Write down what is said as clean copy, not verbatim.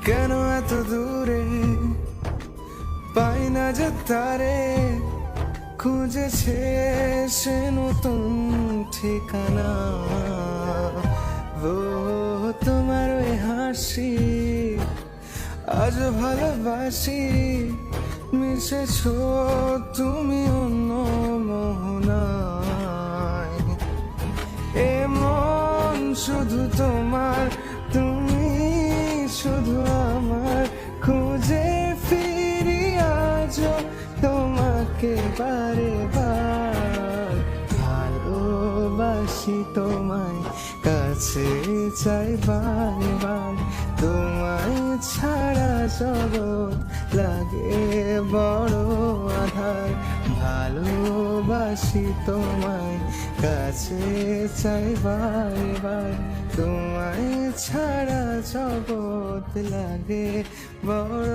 কেন এত দূরে পাই না যে তারে, খুঁজেছে সে নতুন ঠিকানা। ও তোমার ওই হাসি আজ ভালোবাসি, মিশেছ তুমি অন্য মোহনায়। এ মন শুধু তোমার, তুমি শুধু আমার, খুঁজে ফিরি আজ তোমাকে বারে বার। ভালোবাসি তোমায়, কাছে চাই বারে বার, তোমায় ছাড়া জগৎ লাগে বড় আধার। ভালোবাসি তোমায়, কাছে চাই বারে বার, তোমায় ছাড়া জগৎ লাগে বড়